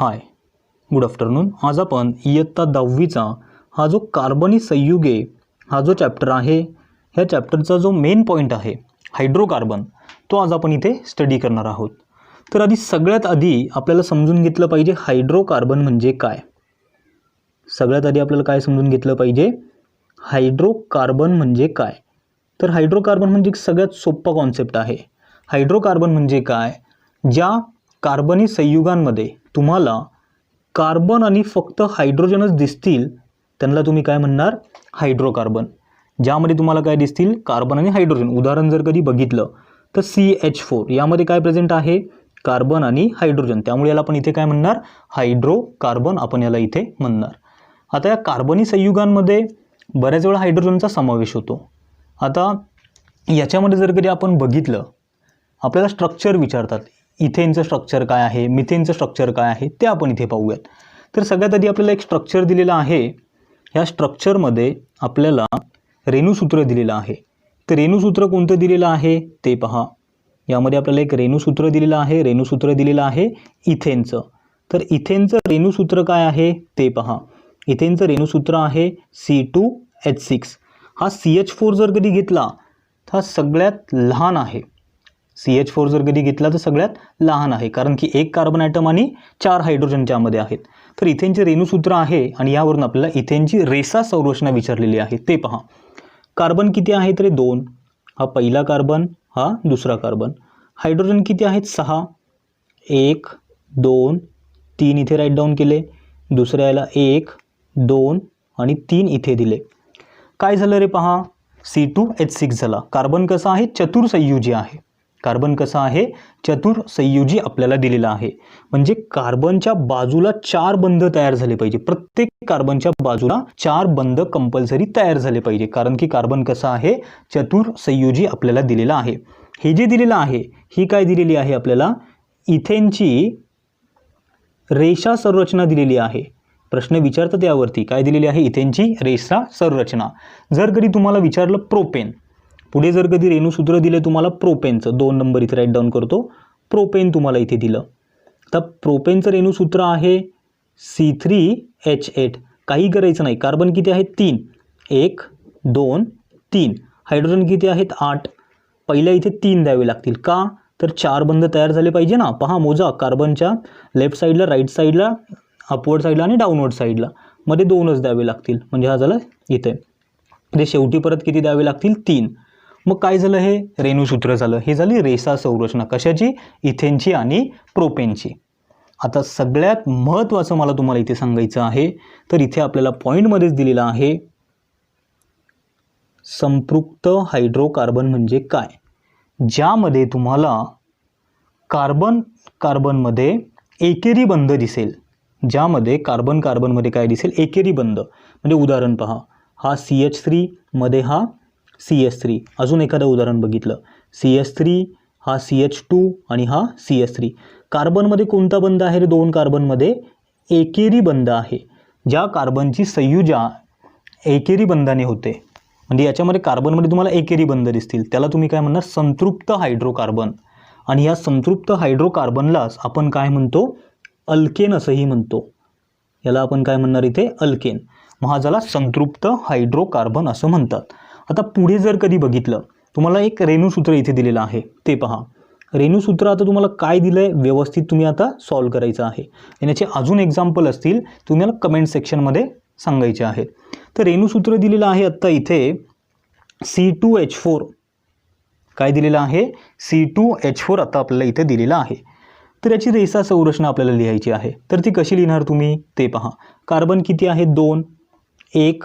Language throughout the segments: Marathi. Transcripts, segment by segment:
हाय, गुड आफ्टरनून. आज आपण इयत्ता 10वीचा हा जो कार्बनी संयुगे हा जो चॅप्टर आहे, ह्या चॅप्टरचा जो मेन पॉईंट आहे हायड्रोकार्बन, तो आज आपण इथे स्टडी करणार आहोत. तर सगळ्यात आधी आपल्याला समजून घेतलं पाहिजे हायड्रोकार्बन म्हणजे काय. सगळ्यात आधी आपल्याला काय समजून घेतलं पाहिजे, हायड्रोकार्बन म्हणजे काय. तर हायड्रोकार्बन म्हणजे सगळ्यात सोपा कॉन्सेप्ट आहे. हायड्रोकार्बन म्हणजे काय, ज्या कार्बनी संयुगांमध्ये तुम्हाला कार्बन आणि फक्त हायड्रोजनच दिसतील त्यांना तुम्ही काय म्हणणार, हायड्रोकार्बन. ज्यामध्ये तुम्हाला काय दिसतील, कार्बन आणि हायड्रोजन. उदाहरण जर कधी बघितलं तर CH4 यामध्ये काय प्रेझेंट आहे, कार्बन आणि हायड्रोजन. त्यामुळे याला आपण इथे काय म्हणणार, हायड्रोकार्बन आपण याला इथे म्हणणार. आता या कार्बनी संयुगांमध्ये बऱ्याच वेळा हायड्रोजनचा समावेश होतो. आता याच्यामध्ये जर कधी आपण बघितलं, आपल्याला स्ट्रक्चर विचारतात, इथेनचं स्ट्रक्चर काय आहे, मिथेनचं स्ट्रक्चर काय आहे, ते आपण इथे पाहूयात. तर सगळ्यात आधी आपल्याला एक स्ट्रक्चर दिलेलं आहे. ह्या स्ट्रक्चरमध्ये आपल्याला रेणुसूत्र दिलेलं आहे. तर रेणुसूत्र कोणतं दिलेलं आहे ते पहा. यामध्ये आपल्याला एक रेणुसूत्र दिलेलं आहे. रेणुसूत्र दिलेलं आहे इथेनचं. तर इथेनचं रेणुसूत्र काय आहे ते पहा. इथेनचं रेणुसूत्र आहे C2H6. हा CH4 जर कधी घेतला तर सगळ्यात लहान आहे. CH4 जर कधी घेतला तर सगळ्यात लहान आहे, कारण की एक कार्बन ॲटम आणि 4 हायड्रोजन त्यामध्ये आहेत. तर इथेनचे रेणुसूत्र आहे आणि यावरून आपल्याला इथेनची रेषा संरचना विचारलेली आहे. ते पहा. कार्बन किती आहे तर 2. हा पहिला कार्बन, हा दुसरा कार्बन. हायड्रोजन किती आहेत 6. 1 2 3 इथे राईट डाऊन केले. दुसऱ्या याला 1 2 आणि 3 इथे दिले. काय झालं रे पहा, C2H6 झाला. कार्बन कसा आहे, चतुर्संयुजी आहे. कार्बन कसा आहे, चतुर्संयुजी आपल्याला दिलेला आहे. म्हणजे कार्बनच्या बाजूला 4 बंध तयार झाले पाहिजे. प्रत्येक कार्बनच्या बाजूला 4 बंध कंपल्सरी तयार झाले पाहिजे, कारण की कार्बन कसा आहे, चतुर्संयुजी आपल्याला दिलेला आहे. हे जे दिलेलं आहे, ही काय दिलेली आहे आपल्याला, इथेनची रेषा संरचना दिलेली आहे. प्रश्न विचारतात यावरती काय दिलेली आहे, इथेनची रेषा संरचना. जर कधी तुम्हाला विचारलं प्रोपेन, पुढे जर कधी रेणुसूत्र दिले तुम्हाला प्रोपेनचं, 2 नंबर इथे राईट डाऊन करतो, प्रोपेन तुम्हाला इथे दिलं. तर प्रोपेनचं रेणुसूत्र आहे C3H8. काही करायचं नाही. कार्बन किती आहेत 3. 1 2 3. हायड्रोजन किती आहेत 8. पहिल्या इथे 3 द्यावे लागतील. का तर 4 बंध तयार झाले पाहिजे ना. पहा मोजा, कार्बनच्या लेफ्ट साईडला, राईट साईडला, अपवर्ड साईडला आणि डाऊनवर्ड साईडला मध्ये 2च द्यावे लागतील. म्हणजे हा झाला इथे. ते शेवटी परत किती द्यावे लागतील, 3. मग काय झालं, हे रेणुसूत्र झालं. हे झाली रेषा संरचना. कशाची, इथेनची आणि प्रोपेनची. आता सगळ्यात महत्त्वाचं मला तुम्हाला इथे सांगायचं आहे, तर इथे आपल्याला पॉईंटमध्येच दिलेलं आहे संपृक्त हायड्रोकार्बन म्हणजे काय. ज्यामध्ये तुम्हाला कार्बनमध्ये एकेरी बंध दिसेल. ज्यामध्ये कार्बनमध्ये काय दिसेल, एकेरी बंध. म्हणजे उदाहरण पहा, हा CH3 मध्ये हा CH3. अजून एखादं उदाहरण बघितलं, CH3 हा CH2 आणि हा CH3. कार्बनमध्ये कोणता बंध आहे रे, 2 कार्बनमध्ये एकेरी बंध आहे. ज्या कार्बनची संयुजा एकेरी बंधाने होते, म्हणजे याच्यामध्ये कार्बनमध्ये तुम्हाला एकेरी बंध दिसतील, त्याला तुम्ही काय म्हणणार, संतृप्त हायड्रोकार्बन. आणि या संतृप्त हायड्रोकार्बनलाच आपण काय म्हणतो, अल्केन असंही म्हणतो. याला आपण काय म्हणणार इथे, अल्केन. मग हा झाला संतृप्त हायड्रोकार्बन असं म्हणतात. आता पुढे जर कधी बघितलं, तुम्हाला एक रेणुसूत्र इथे दिलेलं आहे. ते पहा. रेणुसूत्र आता तुम्हाला काय दिलंय, व्यवस्थित तुम्ही आता सॉल्व करायचं आहे. याचे अजून एक्झाम्पल असतील, तुम्हाला कमेंट सेक्शनमध्ये सांगायचे आहेत. तर रेणुसूत्र दिलेलं आहे आत्ता इथे C2H4. काय दिलेलं आहे, C2H4 आता आपल्याला इथे दिलेलं आहे. तर याची रेषा संरचना आपल्याला लिहायची आहे. तर ती कशी लिहिणार तुम्ही ते पहा. कार्बन किती आहे 2. 1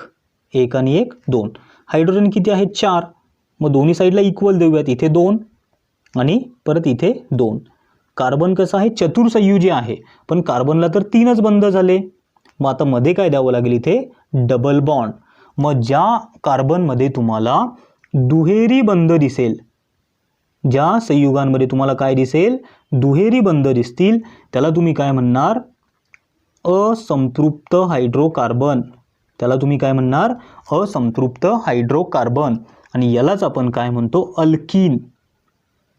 1 आणि 1 2. हायड्रोजन किती आहेत 4. मग दोन्ही साईडला इक्वल देऊयात. इथे 2 आणि परत इथे 2. कार्बन कसं आहे, चतुर्संयुजी आहे, पण कार्बनला तर 3च बंध झाले. मग आता मध्ये काय द्यावं लागेल, इथे डबल बॉन्ड. मग ज्या कार्बनमध्ये तुम्हाला दुहेरी बंध दिसेल, ज्या संयुगांमध्ये तुम्हाला काय दिसेल, दुहेरी बंध दिसतील, त्याला तुम्ही काय म्हणणार, असंतृप्त हायड्रोकार्बन. त्याला तुम्ही काय म्हणणार, असंतृप्त हायड्रोकार्बन. आणि यालाच आपण काय म्हणतो, अल्कीन.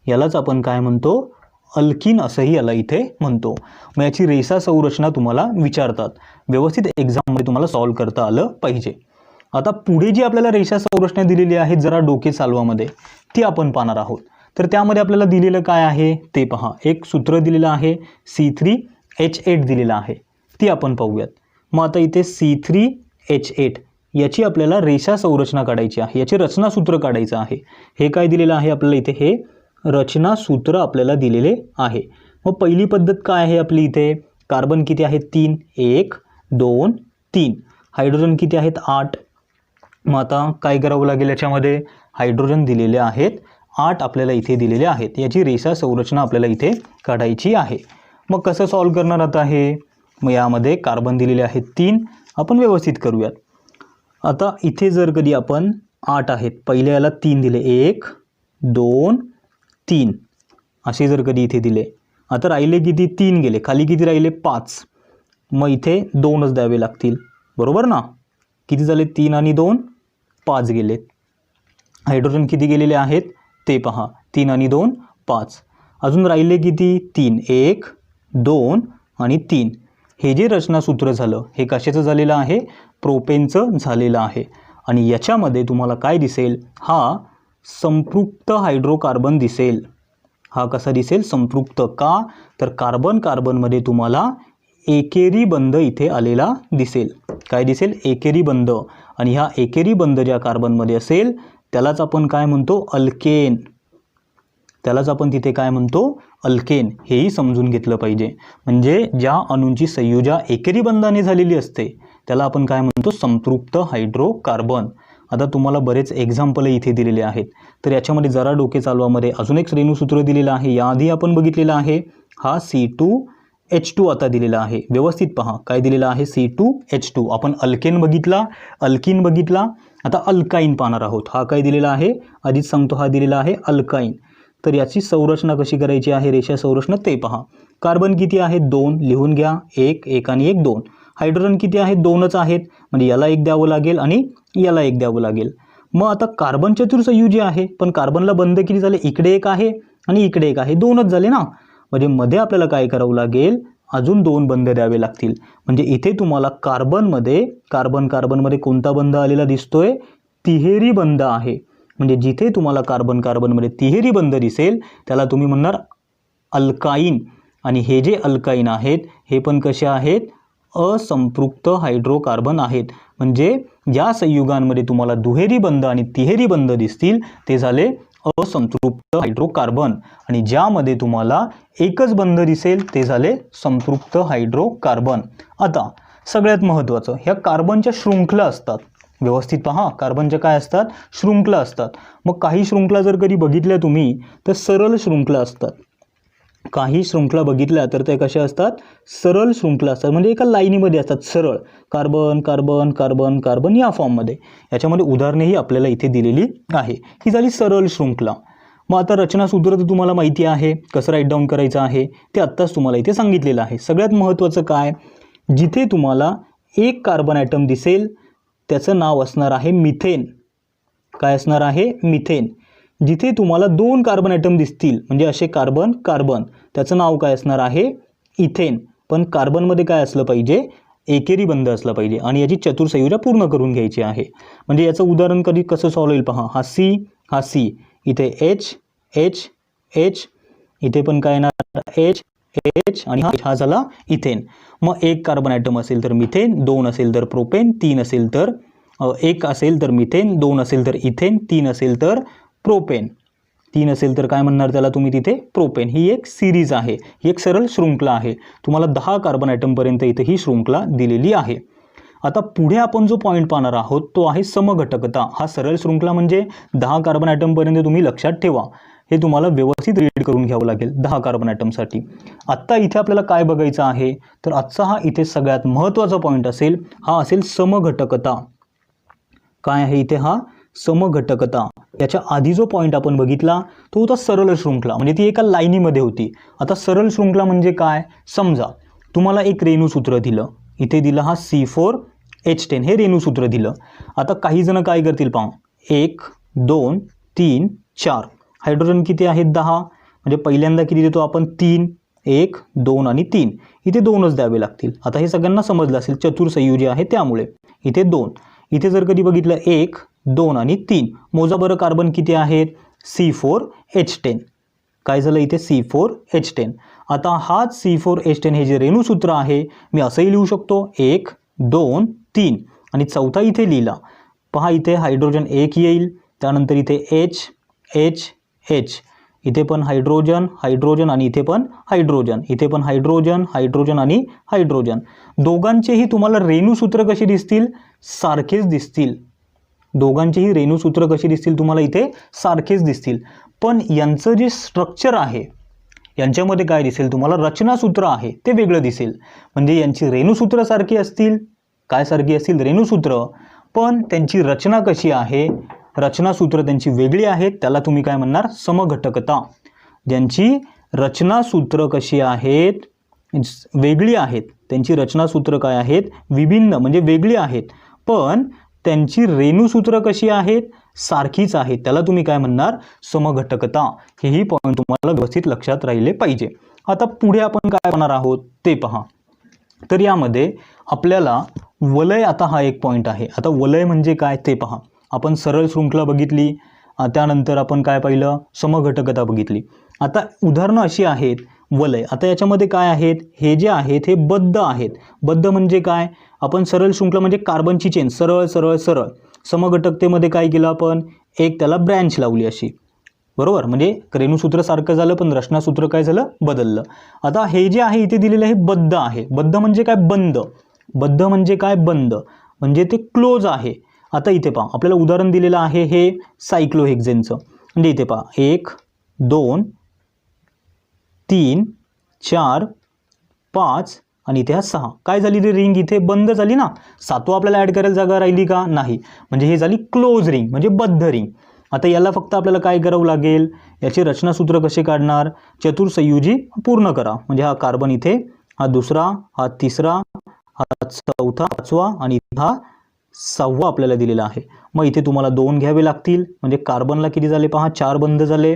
यालाच आपण काय म्हणतो, अल्किन असंही याला इथे म्हणतो. मग याची रेषा संरचना तुम्हाला विचारतात, व्यवस्थित एक्झाममध्ये तुम्हाला सॉल्व्ह करता आलं पाहिजे. आता पुढे जी आपल्याला रेषा संरचना दिलेली आहे जरा डोके चालवामध्ये, ती आपण पाहणार आहोत. तर त्यामध्ये आपल्याला दिलेलं काय आहे ते पहा. एक सूत्र दिलेलं आहे C3H8 दिलेलं आहे, ती आपण पाहूयात. मग आता इथे C3H8 याची आपल्याला रेषा संरचना काढायची आहे, याचे रचनासूत्र काढायचं आहे. हे काय दिलेलं आहे आपल्याला इथे, हे रचनासूत्र आपल्याला दिलेले आहे. मग पहिली पद्धत काय आहे आपली इथे, कार्बन किती आहेत 3, 1 2 3, हायड्रोजन किती आहेत 8. मग आता काय करावं लागेल, याच्यामध्ये हायड्रोजन दिलेले आहेत 8 आपल्याला इथे दिलेले आहेत. याची रेषा संरचना आपल्याला इथे काढायची आहे. मग कसं सॉल्व्ह करणार आता हे, मग यामध्ये कार्बन दिलेले आहेत 3, आपण व्यवस्थित करूयात. आता इथे जर कधी आपण 8 आहेत, पहिल्या याला 3 दिले, 1 2 3 असे जर कधी इथे दिले, आता राहिले किती 3 गेले, खाली किती राहिले 5. मग इथे 2च द्यावे लागतील, बरोबर ना. किती झाले 3 आणि 2 5 गेलेत. हायड्रोजन किती गेलेले आहेत ते पहा, 3 आणि 2 5. अजून राहिले किती 3, 1 2 आणि 3. हे जे रचनासूत्र झालं हे कशाचं झालेलं आहे, प्रोपेनचं झालेलं आहे. आणि याच्यामध्ये तुम्हाला काय दिसेल, हा संपृक्त हायड्रोकार्बन दिसेल. हा कसा दिसेल, संपृक्त. का तर कार्बन कार्बनमध्ये तुम्हाला एकेरी बंध इथे आलेला दिसेल. काय दिसेल, एकेरी बंध. आणि ह्या एकेरी बंध ज्या कार्बनमध्ये असेल त्यालाच आपण काय म्हणतो, अल्केन. त्यालाच आपण तिथे काय म्हणतो, अल्केन. हेही समजून घेतलं पाहिजे. म्हणजे ज्या अणूंची संयोजा एकेरी बंधाने झालेली असते त्याला आपण काय म्हणतो, संपृक्त हायड्रोकार्बन. आता तुम्हाला बरेच एक्झाम्पल इथे दिलेले आहेत, तर याच्यामध्ये जरा डोके चालवामध्ये अजून एक रेणूसूत्र दिलेलं आहे, याआधी आपण बघितलेलं आहे. हा C2H2 आता दिलेला आहे. व्यवस्थित पहा काय दिलेलं आहे, C2H2. आपण अल्केन बघितला, अल्किन बघितला, आता अल्काईन पाहणार आहोत. हा काय दिलेला आहे, आधीच सांगतो, हा दिलेला आहे अल्काईन. तर याची संरचना कशी करायची आहे, रेषा संरचना ते पहा. कार्बन किती आहेत 2, लिहून घ्या, 1 1 आणि 1 2. हायड्रोजन किती आहेत 2च आहेत, म्हणजे याला 1 द्यावं लागेल आणि याला 1 द्यावं लागेल. मग आता कार्बन चतुर्संयुजी आहे, पण कार्बनला बंध किती झाले, इकडे 1 आहे आणि इकडे 1 आहे, 2च झाले ना. म्हणजे मध्ये आपल्याला काय करावं लागेल, अजून 2 बंध द्यावे लागतील. म्हणजे इथे तुम्हाला कार्बनमध्ये कार्बनमध्ये कोणता बंध आलेला दिसतोय, तिहेरी बंध आहे. म्हणजे जिथे तुम्हाला कार्बनमध्ये तिहेरी बंध दिसेल त्याला तुम्ही म्हणणार अल्काईन. आणि हे जे अल्काईन आहेत हे पण कसे आहेत, असंपृक्त हायड्रोकार्बन आहेत. म्हणजे ज्या संयुगांमध्ये तुम्हाला दुहेरी बंध आणि तिहेरी बंध दिसतील ते झाले असंपृक्त हायड्रोकार्बन. आणि ज्यामध्ये तुम्हाला एकच बंध दिसेल ते झाले संपृक्त हायड्रोकार्बन. आता सगळ्यात महत्त्वाचं, ह्या कार्बनच्या शृंखला असतात. व्यवस्थित पहा, कार्बनच्या काय असतात, शृंखला असतात. मग काही शृंखला जर कधी बघितल्या तुम्ही तर सरळ शृंखला असतात. काही शृंखला बघितल्या तर त्या कशा असतात, सरळ शृंखला असतात. म्हणजे एका लाईनीमध्ये असतात, सरळ कार्बन कार्बन कार्बन कार्बन या फॉर्ममध्ये. याच्यामध्ये उदाहरणेही आपल्याला इथे दिलेली आहे. ही झाली सरळ शृंखला. मग आता रचनासूत्र तर तुम्हाला माहिती आहे, कसं राईट डाऊन करायचं आहे ते आत्ताच तुम्हाला इथे सांगितलेलं आहे. सगळ्यात महत्त्वाचं काय, जिथे तुम्हाला एक कार्बन ॲटम दिसेल त्याचं नाव असणार आहे मिथेन. काय असणार आहे, मिथेन. जिथे तुम्हाला 2 कार्बन ॲटम दिसतील म्हणजे असे कार्बन कार्बन, त्याचं नाव काय असणार आहे, इथेन. पण कार्बनमध्ये काय असलं पाहिजे, एकेरी बंध असला पाहिजे आणि याची चतुर्संयुजा पूर्ण करून घ्यायची आहे. म्हणजे याचं उदाहरण कधी कसं सॉल्व्ह होईल पहा. हा C इथे H इथे पण काय येणार H आणि हा झाला इथेन. मग 1 कार्बन ॲटम असेल तर मिथेन, 2 असेल तर प्रोपेन, 3 असेल तर 1 असेल तर मिथेन, 2 असेल तर इथेन, 3 असेल तर प्रोपेन. 3 असेल तर काय म्हणणार त्याला तुम्ही तिथे, प्रोपेन. ही एक सिरीज आहे, ही एक सरळ शृंखला आहे. तुम्हाला 10 कार्बन ॲटमपर्यंत इथे ही शृंखला दिलेली आहे. आता पुढे आपण जो पॉईंट पाहणार आहोत तो आहे समघटकता. हा सरळ शृंखला म्हणजे 10 कार्बन ॲटमपर्यंत तुम्ही लक्षात ठेवा, हे तुम्हाला व्यवस्थित रीड करून घ्यावं लागेल 10 कार्बन ॲटमसाठी. आत्ता इथे आपल्याला काय बघायचं आहे, तर आजचा हा इथे सगळ्यात महत्त्वाचा पॉईंट असेल, हा असेल समघटकता. काय आहे इथे, हा समघटकता. याच्या आधी जो पॉईंट आपण बघितला तो होता सरळ शृंखला, म्हणजे ती एका लाईनीमध्ये होती. आता सरळ शृंखला म्हणजे काय, समजा तुम्हाला एक रेणूसूत्र दिलं, इथे दिलं हा C4H10 हे रेणूसूत्र दिलं. आता काही जण काय करतील पहा, 1 2 3 4 हायड्रोजन किती आहेत 10, म्हणजे पहिल्यांदा किती देतो आपण 3, 1, 2 आणि 3. इथे 2च द्यावे लागतील. आता हे सगळ्यांना समजलं असेल, चतुर्संयुजी आहे त्यामुळे इथे 2. इथे जर कधी बघितलं 1, 2 आणि 3, मोजा बरं कार्बन किती आहेत, C4H10. काय झालं इथे C4H10. आता हाच C4H10 हे जे रेणुसूत्र आहे मी असंही लिहू शकतो 1, 2, 3 आणि चौथा इथे लिहिला. पहा इथे हायड्रोजन 1 येईल, त्यानंतर इथे H, H, H, इथे पण हायड्रोजन, हायड्रोजन आणि इथे पण हायड्रोजन, इथे पण हायड्रोजन, हायड्रोजन आणि हायड्रोजन. दोघांचेही तुम्हाला रेणुसूत्र कसे दिसतील, सारखेच दिसतील. दोघांचेही रेणुसूत्र कशी दिसतील तुम्हाला इथे, सारखेच दिसतील. पण यांचं जे स्ट्रक्चर आहे यांच्यामध्ये काय दिसेल तुम्हाला, रचनासूत्र आहे ते वेगळं दिसेल. म्हणजे यांची रेणुसूत्र सारखी असतील, काय सारखी असतील, रेणुसूत्र, पण त्यांची रचना कशी आहे, रचनासूत्र त्यांची वेगळी आहेत. त्याला तुम्ही काय म्हणणार, समघटकता. ज्यांची रचनासूत्र कशी आहेत, वेगळी आहेत, त्यांची रचनासूत्र काय आहेत, विभिन्न म्हणजे वेगळी आहेत, पण त्यांची रेणुसूत्र कशी आहेत, सारखीच आहेत. त्याला तुम्ही काय म्हणणार, समघटकता. हेही पॉईंट तुम्हाला व्यवस्थित लक्षात राहिले पाहिजे. आता पुढे आपण काय करणार आहोत ते पहा. तर यामध्ये आपल्याला वलय, आता हा एक पॉईंट आहे. आता वलय म्हणजे काय ते पहा. आपण सरळ शृंखला बघितली, त्यानंतर आपण काय पाहिलं, समघटकता बघितली. आता उदाहरणं अशी आहेत वलय. आता याच्यामध्ये काय आहेत, हे जे आहेत हे बद्ध आहेत. बद्ध म्हणजे काय, आपण सरळ शृंखला म्हणजे कार्बनची चेन सरळ सरळ सरळ. समघटकतेमध्ये काय केलं आपण, एक त्याला ब्रँच लावली अशी, बरोबर. म्हणजे रेणुसूत्र सारखं झालं पण रचनासूत्र काय झालं, बदललं. आता हे जे आहे इथे दिलेलं आहे बद्ध आहे. बद्ध म्हणजे काय, बंद. बद्ध म्हणजे काय, बंद म्हणजे ते क्लोज आहे. आता इथे पहा आपल्याला उदाहरण दिलेलं आहे हे सायक्लोहेक्झेनचं. म्हणजे इथे पहा 1, 2, 3, 4, 5 आणि इथे 6. काय झाली ती रिंग इथे बंद झाली ना. 7वा आपल्याला ॲड करायला जागा राहिली का, नाही. म्हणजे हे झाली क्लोज रिंग म्हणजे बद्ध रिंग. आता याला फक्त आपल्याला काय करावं लागेल, याचे रचनासूत्र कसे काढणार, चतुर्संयुजी पूर्ण करा. म्हणजे हा कार्बन इथे, हा दुसरा, हा तिसरा, हा चौथा, पाचवा आणि हा 6वा आपल्याला दिलेला आहे. मग इथे तुम्हाला 2 घ्यावे लागतील. म्हणजे कार्बनला किती झाले पहा, 4 बंध झाले.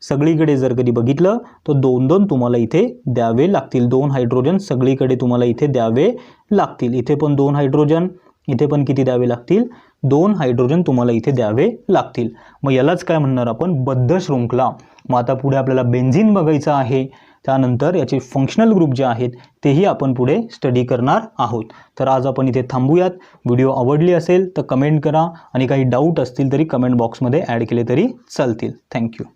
सगळीकडे जर कधी बघितलं तर 2-2 तुम्हाला इथे द्यावे लागतील. 2 हायड्रोजन सगळीकडे तुम्हाला इथे द्यावे लागतील. इथे पण 2 हायड्रोजन, इथे पण किती द्यावे लागतील, 2 हायड्रोजन तुम्हाला इथे द्यावे लागतील. मग यालाच काय म्हणणार आपण, बद्ध शृंखला. मग आता पुढे आपल्याला बेन्झीन बघायचं आहे. त्यानंतर याचे फंक्शनल ग्रुप जे आहेत तेही आपण पुढे स्टडी करणार आहोत. तर आज आपण इथे थांबूयात. व्हिडिओ आवडली असेल तर कमेंट करा आणि काही डाऊट असतील तरी कमेंट बॉक्समध्ये ॲड केले तरी चालतील. थँक्यू.